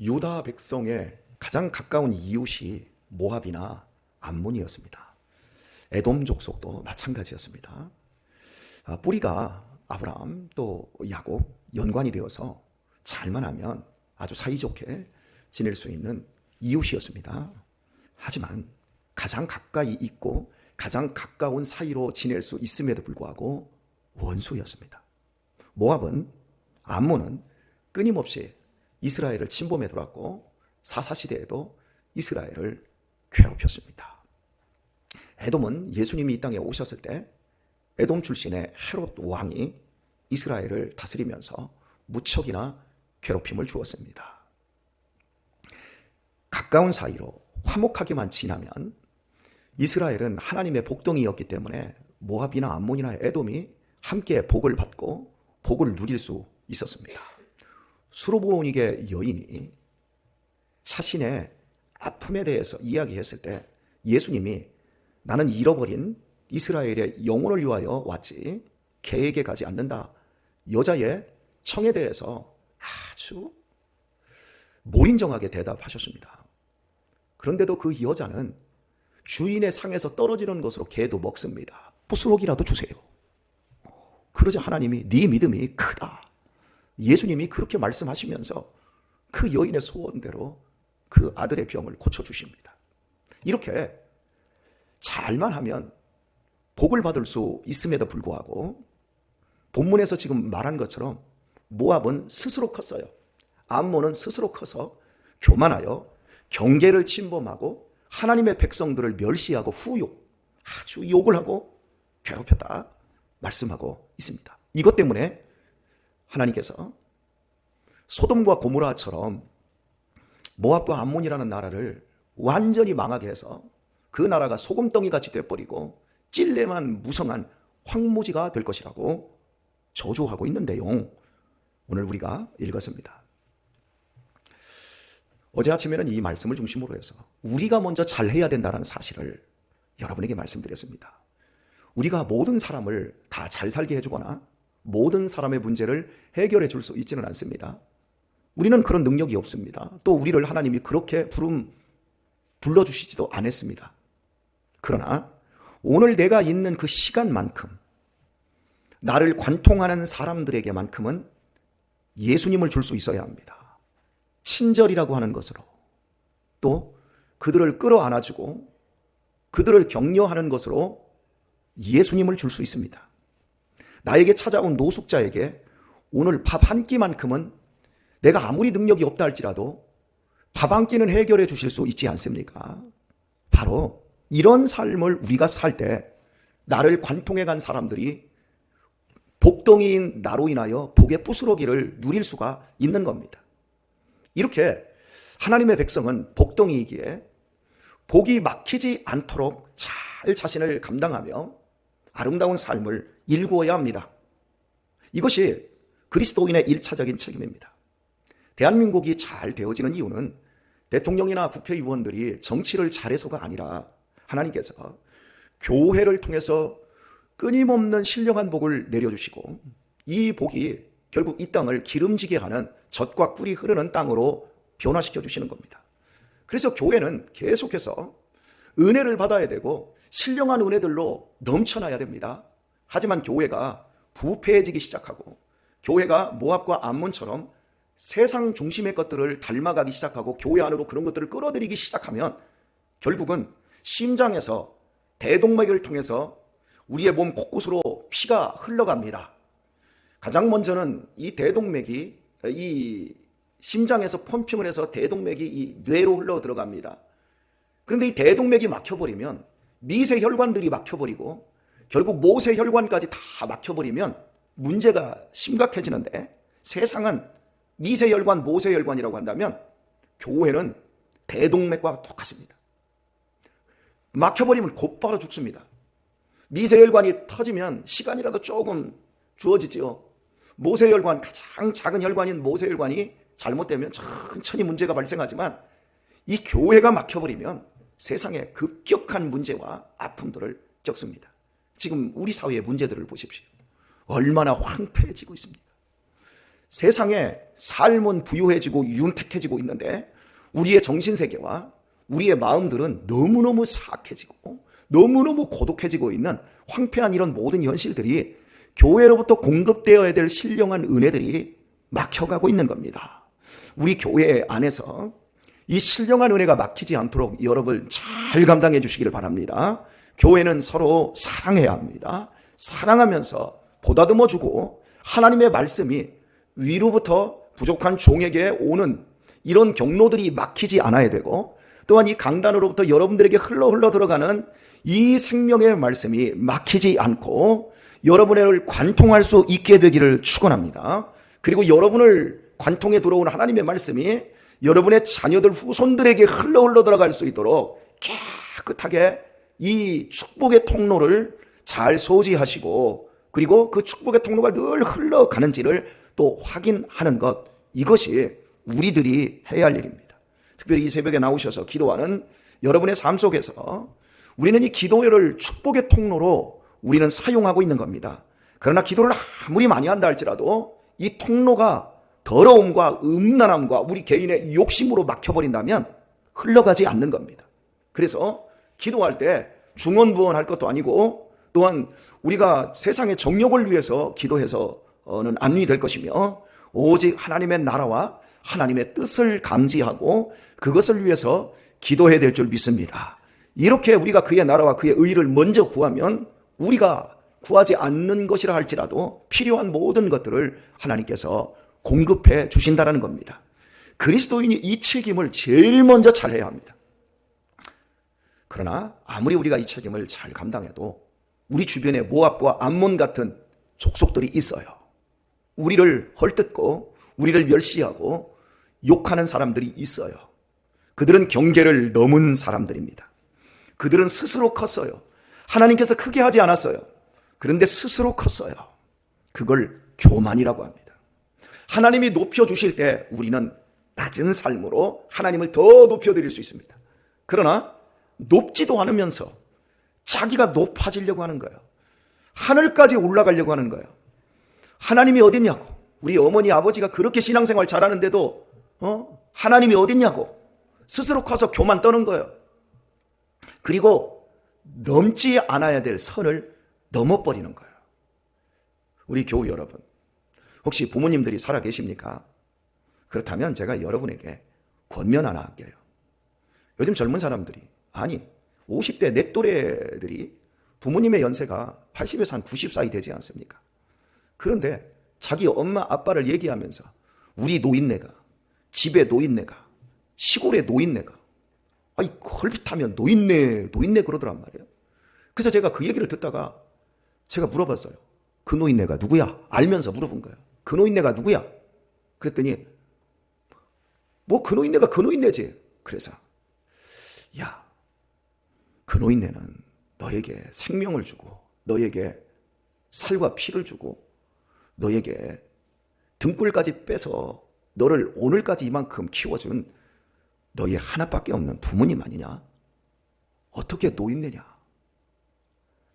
유다 백성의 가장 가까운 이웃이 모압이나 암몬이었습니다. 에돔 족속도 마찬가지였습니다. 뿌리가 아브라함 또 야곱 연관이 되어서 잘만 하면 아주 사이좋게 지낼 수 있는 이웃이었습니다. 하지만 가장 가까이 있고 가장 가까운 사이로 지낼 수 있음에도 불구하고 원수였습니다. 모압은, 암몬은 끊임없이 이스라엘을 침범해 들어왔고 사사시대에도 이스라엘을 괴롭혔습니다. 에돔은 예수님이 이 땅에 오셨을 때 에돔 출신의 헤롯 왕이 이스라엘을 다스리면서 무척이나 괴롭힘을 주었습니다. 가까운 사이로 화목하게만 지나면 이스라엘은 하나님의 복덩이였기 때문에 모압이나 암몬이나 에돔이 함께 복을 받고 복을 누릴 수 있었습니다. 수로보니게 여인이 자신의 아픔에 대해서 이야기했을 때 예수님이 나는 잃어버린 이스라엘의 영혼을 위하여 왔지 개에게 가지 않는다. 여자의 청에 대해서 아주 몰인정하게 대답하셨습니다. 그런데도 그 여자는 주인의 상에서 떨어지는 것으로 개도 먹습니다. 부스럭이라도 주세요. 그러자 하나님이 네 믿음이 크다. 예수님이 그렇게 말씀하시면서 그 여인의 소원대로 그 아들의 병을 고쳐주십니다. 이렇게 잘만 하면 복을 받을 수 있음에도 불구하고 본문에서 지금 말한 것처럼 모압은 스스로 컸어요. 암몬은 스스로 커서 교만하여 경계를 침범하고 하나님의 백성들을 멸시하고 후욕, 아주 욕을 하고 괴롭혔다 말씀하고 있습니다. 이것 때문에 하나님께서 소돔과 고모라처럼 모압과 암몬이라는 나라를 완전히 망하게 해서 그 나라가 소금덩이같이 돼버리고 찔레만 무성한 황무지가 될 것이라고 저주하고 있는 내용 오늘 우리가 읽었습니다. 어제 아침에는 이 말씀을 중심으로 해서 우리가 먼저 잘해야 된다는 사실을 여러분에게 말씀드렸습니다. 우리가 모든 사람을 다 잘 살게 해주거나 모든 사람의 문제를 해결해 줄 수 있지는 않습니다. 우리는 그런 능력이 없습니다. 또 우리를 하나님이 그렇게 불러주시지도 않았습니다. 그러나 오늘 내가 있는 그 시간만큼 나를 관통하는 사람들에게만큼은 예수님을 줄 수 있어야 합니다. 친절이라고 하는 것으로 또 그들을 끌어안아주고 그들을 격려하는 것으로 예수님을 줄 수 있습니다. 나에게 찾아온 노숙자에게 오늘 밥 한 끼만큼은 내가 아무리 능력이 없다 할지라도 밥 한 끼는 해결해 주실 수 있지 않습니까? 바로 이런 삶을 우리가 살 때 나를 관통해 간 사람들이 복덩이인 나로 인하여 복의 부스러기를 누릴 수가 있는 겁니다. 이렇게 하나님의 백성은 복덩이이기에 복이 막히지 않도록 잘 자신을 감당하며 아름다운 삶을 일구어야 합니다. 이것이 그리스도인의 1차적인 책임입니다. 대한민국이 잘 되어지는 이유는 대통령이나 국회의원들이 정치를 잘해서가 아니라 하나님께서 교회를 통해서 끊임없는 신령한 복을 내려주시고 이 복이 결국 이 땅을 기름지게 하는 젖과 꿀이 흐르는 땅으로 변화시켜 주시는 겁니다. 그래서 교회는 계속해서 은혜를 받아야 되고 신령한 은혜들로 넘쳐나야 됩니다. 하지만 교회가 부패해지기 시작하고 교회가 모압과 암몬처럼 세상 중심의 것들을 닮아가기 시작하고 교회 안으로 그런 것들을 끌어들이기 시작하면 결국은 심장에서 대동맥을 통해서 우리의 몸 곳곳으로 피가 흘러갑니다. 가장 먼저는 이 대동맥이 이 심장에서 펌핑을 해서 대동맥이 이 뇌로 흘러 들어갑니다. 그런데 이 대동맥이 막혀버리면 미세혈관들이 막혀버리고 결국 모세혈관까지 다 막혀버리면 문제가 심각해지는데 세상은 미세혈관, 모세혈관이라고 한다면 교회는 대동맥과 똑같습니다. 막혀버리면 곧바로 죽습니다. 미세혈관이 터지면 시간이라도 조금 주어지죠. 모세혈관, 가장 작은 혈관인 모세혈관이 잘못되면 천천히 문제가 발생하지만 이 교회가 막혀버리면 세상에 급격한 문제와 아픔들을 겪습니다. 지금 우리 사회의 문제들을 보십시오. 얼마나 황폐해지고 있습니까? 세상에 삶은 부유해지고 윤택해지고 있는데 우리의 정신세계와 우리의 마음들은 너무너무 사악해지고 너무너무 고독해지고 있는 황폐한 이런 모든 현실들이 교회로부터 공급되어야 될 신령한 은혜들이 막혀가고 있는 겁니다. 우리 교회 안에서 이 신령한 은혜가 막히지 않도록 여러분 잘 감당해 주시기를 바랍니다. 교회는 서로 사랑해야 합니다. 사랑하면서 보다듬어 주고 하나님의 말씀이 위로부터 부족한 종에게 오는 이런 경로들이 막히지 않아야 되고, 또한 이 강단으로부터 여러분들에게 흘러 들어가는 이 생명의 말씀이 막히지 않고 여러분을 관통할 수 있게 되기를 축원합니다. 그리고 여러분을 관통해 들어온 하나님의 말씀이 여러분의 자녀들 후손들에게 흘러 들어갈 수 있도록 깨끗하게 이 축복의 통로를 잘 소지하시고, 그리고 그 축복의 통로가 늘 흘러가는지를 또 확인하는 것, 이것이 우리들이 해야 할 일입니다. 특별히 이 새벽에 나오셔서 기도하는 여러분의 삶 속에서 우리는 이 기도를 축복의 통로로 우리는 사용하고 있는 겁니다. 그러나 기도를 아무리 많이 한다 할지라도 이 통로가 더러움과 음란함과 우리 개인의 욕심으로 막혀버린다면 흘러가지 않는 겁니다. 그래서 기도할 때 중언부언할 것도 아니고, 또한 우리가 세상의 정욕을 위해서 기도해서는 안 될 것이며, 오직 하나님의 나라와 하나님의 뜻을 감지하고 그것을 위해서 기도해야 될 줄 믿습니다. 이렇게 우리가 그의 나라와 그의 의를 먼저 구하면 우리가 구하지 않는 것이라 할지라도 필요한 모든 것들을 하나님께서 공급해 주신다는 겁니다. 그리스도인이 이 책임을 제일 먼저 잘해야 합니다. 그러나 아무리 우리가 이 책임을 잘 감당해도 우리 주변에 모압과 암몬 같은 족속들이 있어요. 우리를 헐뜯고 우리를 멸시하고 욕하는 사람들이 있어요. 그들은 경계를 넘은 사람들입니다. 그들은 스스로 컸어요. 하나님께서 크게 하지 않았어요. 그런데 스스로 컸어요. 그걸 교만이라고 합니다. 하나님이 높여주실 때 우리는 낮은 삶으로 하나님을 더 높여드릴 수 있습니다. 그러나 높지도 않으면서 자기가 높아지려고 하는 거예요. 하늘까지 올라가려고 하는 거예요. 하나님이 어딨냐고. 우리 어머니 아버지가 그렇게 신앙생활 잘하는데도 하나님이 어딨냐고 스스로 커서 교만 떠는 거예요. 그리고 넘지 않아야 될 선을 넘어버리는 거예요. 우리 교우 여러분, 혹시 부모님들이 살아 계십니까? 그렇다면 제가 여러분에게 권면 하나 할게요. 요즘 젊은 사람들이, 아니 50대 내 또래들이 부모님의 연세가 80에서 한 90 사이 되지 않습니까? 그런데 자기 엄마 아빠를 얘기하면서 우리 노인네가, 집에 노인네가, 시골에 노인네가, 아이 헐빛하면 노인네 그러더란 말이에요. 그래서 제가 그 얘기를 듣다가 제가 물어봤어요. 그 노인네가 누구야? 알면서 물어본 거예요. 그 노인네가 누구야? 그랬더니 뭐 그 노인네가 그 노인네지. 그래서 야, 그 노인네는 너에게 생명을 주고 너에게 살과 피를 주고 너에게 등불까지 빼서 너를 오늘까지 이만큼 키워준 너의 하나밖에 없는 부모님 아니냐? 어떻게 노인네냐?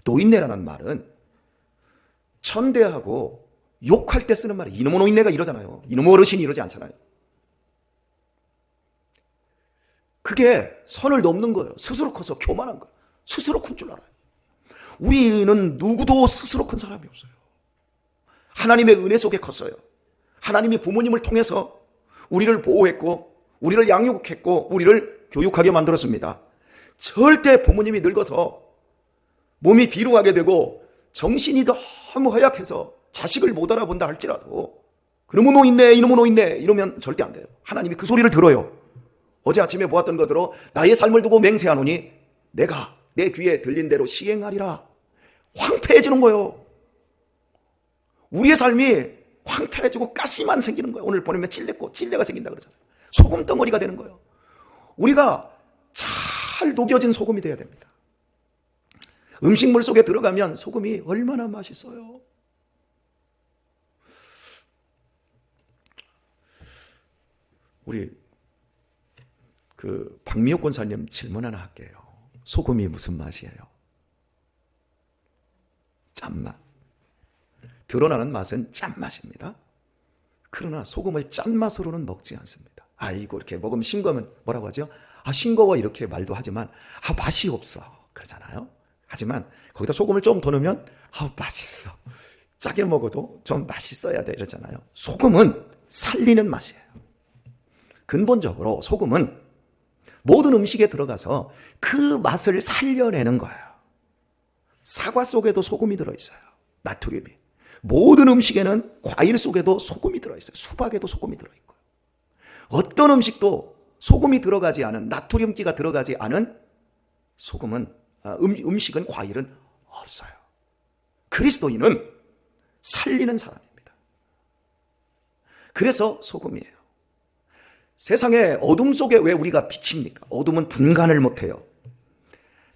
노인네라는 말은 천대하고 욕할 때 쓰는 말이에요. 이놈의 노인네가 이러잖아요. 이놈의 어르신이 이러지 않잖아요. 그게 선을 넘는 거예요. 스스로 커서 교만한 거예요. 스스로 큰 줄 알아요. 우리는 누구도 스스로 큰 사람이 없어요. 하나님의 은혜 속에 컸어요. 하나님이 부모님을 통해서 우리를 보호했고 우리를 양육했고 우리를 교육하게 만들었습니다. 절대 부모님이 늙어서 몸이 비루하게 되고 정신이 너무 허약해서 자식을 못 알아본다 할지라도 그놈의 노인네 이놈의 노인네 이러면 절대 안 돼요. 하나님이 그 소리를 들어요. 어제 아침에 보았던 것으로 나의 삶을 두고 맹세하노니 내가 내 귀에 들린 대로 시행하리라. 황폐해지는 거예요. 우리의 삶이 황폐해지고 가시만 생기는 거예요. 오늘 보내면 찔레가 생긴다 그러잖아요. 소금 덩어리가 되는 거예요. 우리가 잘 녹여진 소금이 돼야 됩니다. 음식물 속에 들어가면 소금이 얼마나 맛있어요. 우리 박미옥 권사님 질문 하나 할게요. 소금이 무슨 맛이에요? 짠맛. 드러나는 맛은 짠맛입니다. 그러나 소금을 짠맛으로는 먹지 않습니다. 아이고 이렇게 먹으면 싱거우면 뭐라고 하죠? 아 싱거워 이렇게 말도 하지만 아 맛이 없어 그러잖아요. 하지만 거기다 소금을 좀 더 넣으면 아 맛있어. 짜게 먹어도 좀 맛있어야 돼 이러잖아요. 소금은 살리는 맛이에요. 근본적으로 소금은 모든 음식에 들어가서 그 맛을 살려내는 거예요. 사과 속에도 소금이 들어있어요. 나트륨이. 모든 음식에는 과일 속에도 소금이 들어있어요. 수박에도 소금이 들어있고요. 어떤 음식도 소금이 들어가지 않은, 나트륨기가 들어가지 않은 음식은, 과일은 없어요. 그리스도인은 살리는 사람입니다. 그래서 소금이에요. 세상의 어둠 속에 왜 우리가 비칩니까? 어둠은 분간을 못해요.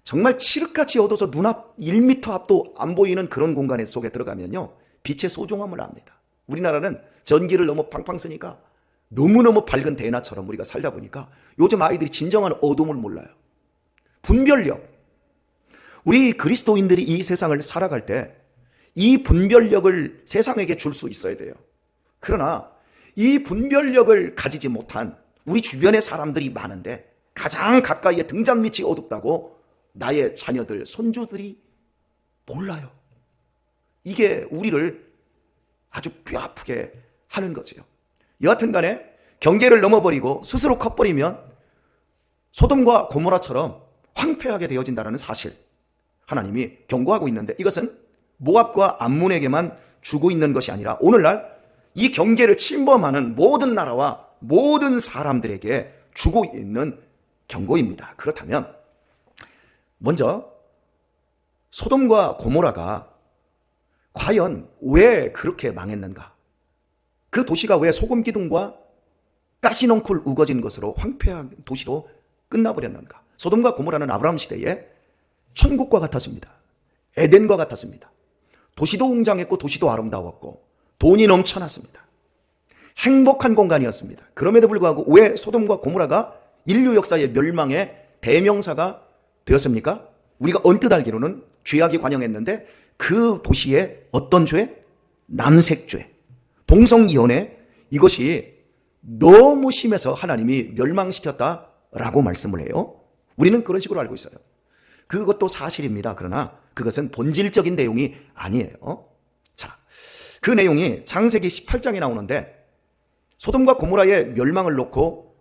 정말 칠흑같이 어두워서 눈앞 1m 앞도 안 보이는 그런 공간 속에 들어가면요, 빛의 소중함을 압니다. 우리나라는 전기를 너무 팡팡 쓰니까 너무너무 밝은 대낮처럼 우리가 살다 보니까 요즘 아이들이 진정한 어둠을 몰라요. 분별력. 우리 그리스도인들이 이 세상을 살아갈 때 이 분별력을 세상에게 줄 수 있어야 돼요. 그러나 이 분별력을 가지지 못한 우리 주변의 사람들이 많은데 가장 가까이에 등잔밑이 어둡다고 나의 자녀들, 손주들이 몰라요. 이게 우리를 아주 뼈아프게 하는 거지요. 여하튼 간에 경계를 넘어버리고 스스로 커버리면 소돔과 고모라처럼 황폐하게 되어진다는 사실, 하나님이 경고하고 있는데, 이것은 모압과 암몬에게만 주고 있는 것이 아니라 오늘날 이 경계를 침범하는 모든 나라와 모든 사람들에게 주고 있는 경고입니다. 그렇다면 먼저 소돔과 고모라가 과연 왜 그렇게 망했는가? 그 도시가 왜 소금 기둥과 가시넝쿨 우거진 것으로 황폐한 도시로 끝나버렸는가? 소돔과 고모라는 아브라함 시대에 천국과 같았습니다. 에덴과 같았습니다. 도시도 웅장했고 도시도 아름다웠고 돈이 넘쳐났습니다. 행복한 공간이었습니다. 그럼에도 불구하고 왜 소돔과 고모라가 인류 역사의 멸망의 대명사가 되었습니까? 우리가 언뜻 알기로는 죄악이 관영했는데 그 도시에 어떤 죄? 남색죄, 동성이혼애, 이것이 너무 심해서 하나님이 멸망시켰다라고 말씀을 해요. 우리는 그런 식으로 알고 있어요. 그것도 사실입니다. 그러나 그것은 본질적인 내용이 아니에요. 자, 그 내용이 창세기 18장에 나오는데 소돔과 고모라의 멸망을 놓고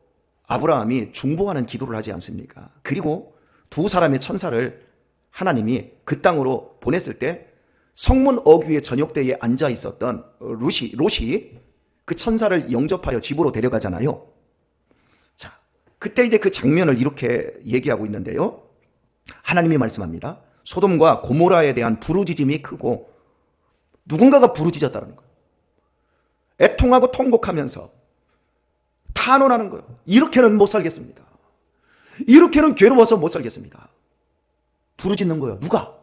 아브라함이 중보하는 기도를 하지 않습니까? 그리고 두 사람의 천사를 하나님이 그 땅으로 보냈을 때 성문 어귀의 저녁대에 앉아 있었던 롯이 그 천사를 영접하여 집으로 데려가잖아요. 자, 그때 이제 그 장면을 이렇게 얘기하고 있는데요. 하나님이 말씀합니다. 소돔과 고모라에 대한 부르짖음이 크고 누군가가 부르짖었다는 거예요. 애통하고 통곡하면서 탄원하는 거예요. 이렇게는 못 살겠습니다. 이렇게는 괴로워서 못 살겠습니다. 부르짖는 거예요. 누가?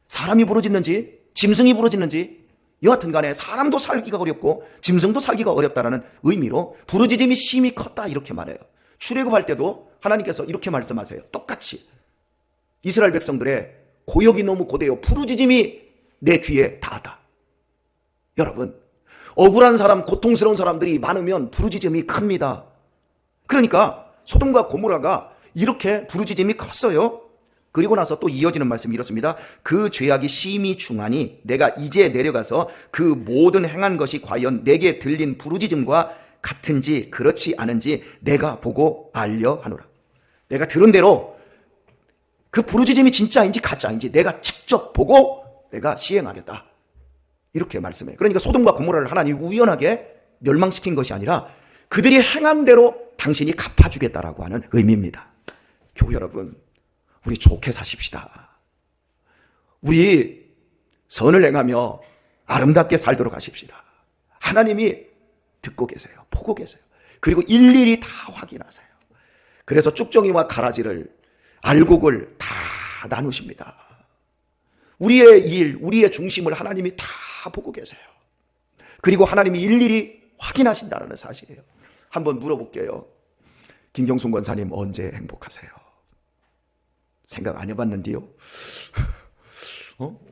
사람이 부르짖는지 짐승이 부르짖는지, 여하튼 간에 사람도 살기가 어렵고 짐승도 살기가 어렵다는 의미로 부르짖음이 심히 컸다 이렇게 말해요. 출애굽할 때도 하나님께서 이렇게 말씀하세요. 똑같이 이스라엘 백성들의 고역이 너무 고대요. 부르짖음이 내 귀에 닿았다. 여러분, 억울한 사람, 고통스러운 사람들이 많으면 부르짖음이 큽니다. 그러니까 소돔과 고모라가 이렇게 부르짖음이 컸어요. 그리고 나서 또 이어지는 말씀이 이렇습니다. 그 죄악이 심히 중하니 내가 이제 내려가서 그 모든 행한 것이 과연 내게 들린 부르짖음과 같은지 그렇지 않은지 내가 보고 알려하노라. 내가 들은 대로 그 부르짖음이 진짜인지 가짜인지 내가 직접 보고 내가 시행하겠다. 이렇게 말씀해요. 그러니까 소돔과 고모라를 하나님이 우연하게 멸망시킨 것이 아니라 그들이 행한 대로 당신이 갚아주겠다라고 하는 의미입니다. 교회 여러분, 우리 좋게 사십시다. 우리 선을 행하며 아름답게 살도록 하십시다. 하나님이 듣고 계세요. 보고 계세요. 그리고 일일이 다 확인하세요. 그래서 쭉정이와 가라지를, 알곡을 다 나누십니다. 우리의 일, 우리의 중심을 하나님이 다 보고 계세요. 그리고 하나님이 일일이 확인하신다는 사실이에요. 한번 물어볼게요. 김경순 권사님 언제 행복하세요? 생각 안 해봤는데요.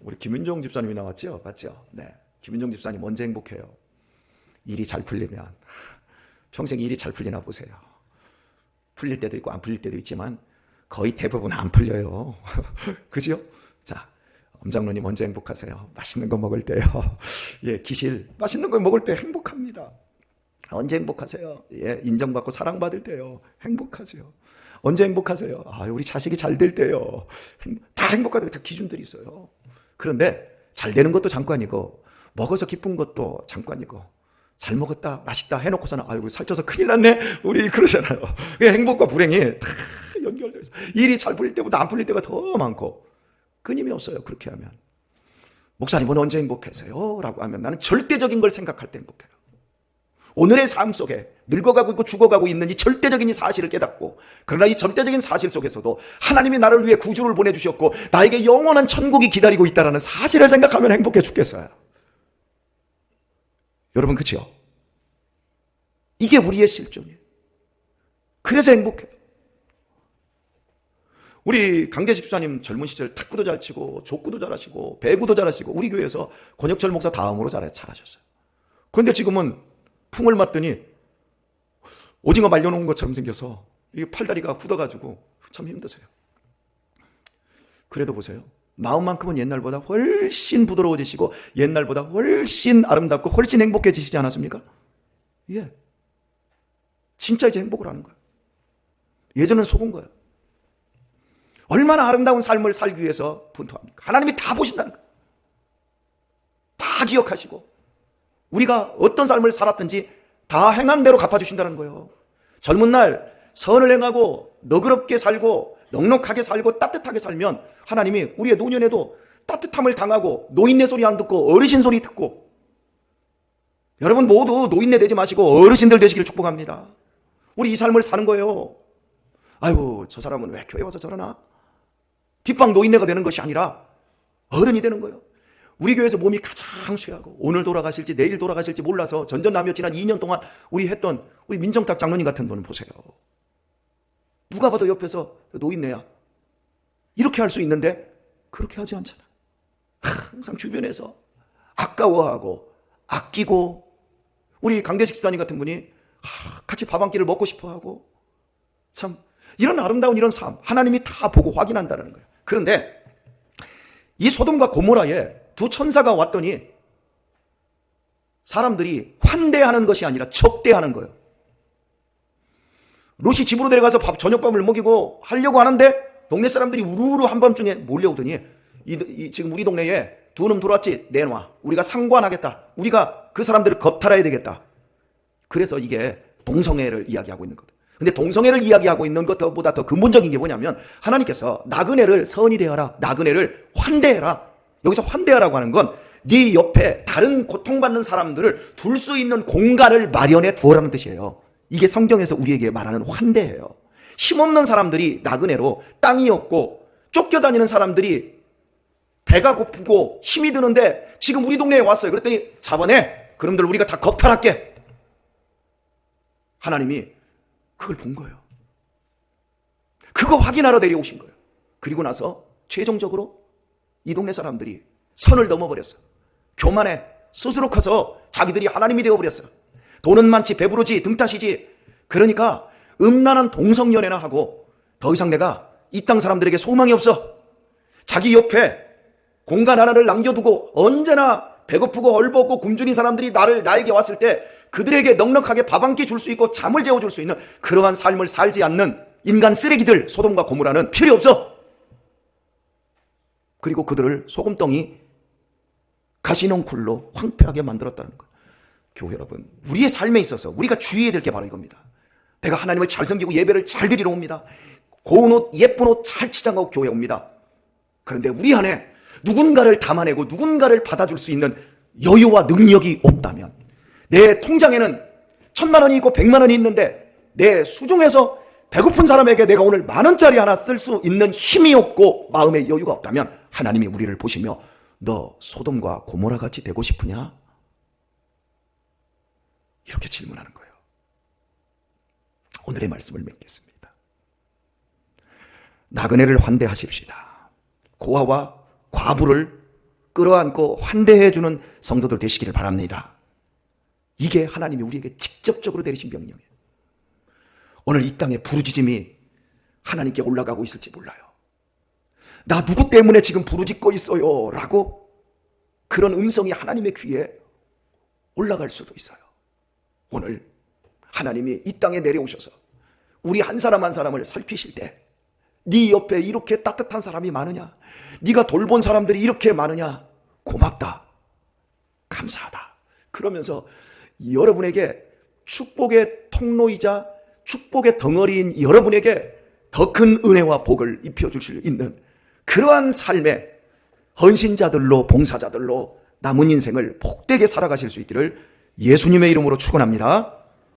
우리 김윤정 집사님이 나왔죠? 맞죠? 네. 김윤정 집사님 언제 행복해요? 일이 잘 풀리면 평생 일이 잘 풀리나 보세요. 풀릴 때도 있고 안 풀릴 때도 있지만 거의 대부분 안 풀려요. 그죠? 자, 엄장로님 언제 행복하세요? 맛있는 거 먹을 때요. 예, 기실 맛있는 거 먹을 때 행복합니다. 언제 행복하세요? 예, 인정받고 사랑받을 때요. 행복하세요. 언제 행복하세요? 아, 우리 자식이 잘 될 때요. 다 행복하다고 다 기준들이 있어요. 그런데 잘 되는 것도 잠깐이고 먹어서 기쁜 것도 잠깐이고 잘 먹었다 맛있다 해놓고서는 아이고 살쪄서 큰일 났네 우리 그러잖아요. 행복과 불행이 다 연결되어 있어요. 일이 잘 풀릴 때보다 안 풀릴 때가 더 많고 끊임이 없어요. 그렇게 하면 목사님은 언제 행복하세요? 라고 하면 나는 절대적인 걸 생각할 때 행복해요. 오늘의 삶 속에 늙어가고 있고 죽어가고 있는 이 절대적인 이 사실을 깨닫고, 그러나 이 절대적인 사실 속에서도 하나님이 나를 위해 구주를 보내주셨고 나에게 영원한 천국이 기다리고 있다는 사실을 생각하면 행복해 죽겠어요. 여러분, 그치요? 이게 우리의 실존이에요. 그래서 행복해요. 우리 강대 집사님 젊은 시절 탁구도 잘 치고 족구도 잘하시고 배구도 잘하시고 우리 교회에서 권혁철 목사 다음으로 잘하셨어요. 그런데 지금은 풍을 맞더니 오징어 말려놓은 것처럼 생겨서 이 팔다리가 굳어가지고 참 힘드세요. 그래도 보세요. 마음만큼은 옛날보다 훨씬 부드러워지시고 옛날보다 훨씬 아름답고 훨씬 행복해지시지 않았습니까? 예. 진짜 이제 행복을 하는 거예요. 예전엔 속은 거예요. 얼마나 아름다운 삶을 살기 위해서 분투합니까? 하나님이 다 보신다는 거예요. 다 기억하시고 우리가 어떤 삶을 살았든지 다 행한 대로 갚아주신다는 거예요. 젊은 날 선을 행하고 너그럽게 살고 넉넉하게 살고 따뜻하게 살면 하나님이 우리의 노년에도 따뜻함을 당하고 노인네 소리 안 듣고 어르신 소리 듣고, 여러분 모두 노인네 되지 마시고 어르신들 되시길 축복합니다. 우리 이 삶을 사는 거예요. 아이고 저 사람은 왜 교회 와서 저러나? 뒷방 노인네가 되는 것이 아니라 어른이 되는 거예요. 우리 교회에서 몸이 가장 쇠하고 오늘 돌아가실지 내일 돌아가실지 몰라서 전전남여 지난 2년 동안 우리 민정탁 장로님 같은 분을 보세요. 누가 봐도 옆에서 노인네야 이렇게 할 수 있는데 그렇게 하지 않잖아. 항상 주변에서 아까워하고 아끼고, 우리 강대식 집사님 같은 분이 같이 밥 한 끼를 먹고 싶어하고, 참 이런 아름다운 이런 삶 하나님이 다 보고 확인한다는 거예요. 그런데 이 소돔과 고모라에 두 천사가 왔더니 사람들이 환대하는 것이 아니라 적대하는 거예요. 롯이 집으로 데려가서 저녁밥을 먹이고 하려고 하는데 동네 사람들이 우르르 한밤중에 몰려오더니 지금 우리 동네에 두 놈 들어왔지? 내놔. 우리가 상관하겠다. 우리가 그 사람들을 겁탈해야 되겠다. 그래서 이게 동성애를 이야기하고 있는 거다. 근데 동성애를 이야기하고 있는 것보다 더 근본적인 게 뭐냐면 하나님께서 나그네를 선이 되어라, 나그네를 환대해라. 여기서 환대하라고 하는 건 네 옆에 다른 고통받는 사람들을 둘 수 있는 공간을 마련해 두어라는 뜻이에요. 이게 성경에서 우리에게 말하는 환대예요. 힘없는 사람들이 나그네로, 땅이 없고 쫓겨다니는 사람들이 배가 고프고 힘이 드는데 지금 우리 동네에 왔어요. 그랬더니 잡아내. 그놈들 우리가 다 겁탈할게. 하나님이 그걸 본 거예요. 그거 확인하러 내려오신 거예요. 그리고 나서 최종적으로 이 동네 사람들이 선을 넘어버렸어요. 교만해. 스스로 커서 자기들이 하나님이 되어버렸어요. 돈은 많지 배부르지 등탓이지. 그러니까 음란한 동성연애나 하고 더 이상 내가 이 땅 사람들에게 소망이 없어. 자기 옆에 공간 하나를 남겨두고 언제나 배고프고 헐벗고 굶주린 사람들이 나에게 왔을 때 그들에게 넉넉하게 밥 한 끼 줄 수 있고 잠을 재워줄 수 있는 그러한 삶을 살지 않는 인간 쓰레기들 소돔과 고모라는 필요 없어. 그리고 그들을 소금덩이 가시넝쿨로 황폐하게 만들었다는 거예요. 교회 여러분, 우리의 삶에 있어서 우리가 주의해야 될 게 바로 이겁니다. 내가 하나님을 잘 섬기고 예배를 잘 드리러 옵니다. 고운 옷 예쁜 옷 잘 치장하고 교회에 옵니다. 그런데 우리 안에 누군가를 담아내고 누군가를 받아줄 수 있는 여유와 능력이 없다면, 내 통장에는 1,000만 원이 있고 100만 원이 있는데 내 수중에서 배고픈 사람에게 내가 오늘 10,000원짜리 하나 쓸 수 있는 힘이 없고 마음의 여유가 없다면 하나님이 우리를 보시며 너 소돔과 고모라 같이 되고 싶으냐? 이렇게 질문하는 거예요. 오늘의 말씀을 맺겠습니다. 나그네를 환대하십시다. 고아와 과부를 끌어안고 환대해주는 성도들 되시기를 바랍니다. 이게 하나님이 우리에게 직접적으로 내리신 명령이에요. 오늘 이 땅에 부르짖음이 하나님께 올라가고 있을지 몰라요. 나 누구 때문에 지금 부르짖고 있어요 라고 그런 음성이 하나님의 귀에 올라갈 수도 있어요. 오늘 하나님이 이 땅에 내려오셔서 우리 한 사람 한 사람을 살피실 때 네 옆에 이렇게 따뜻한 사람이 많으냐, 네가 돌본 사람들이 이렇게 많으냐, 고맙다, 감사하다 그러면서 여러분에게 축복의 통로이자 축복의 덩어리인 여러분에게 더 큰 은혜와 복을 입혀줄 수 있는 그러한 삶의 헌신자들로, 봉사자들로 남은 인생을 복되게 살아가실 수 있기를 예수님의 이름으로 축원합니다.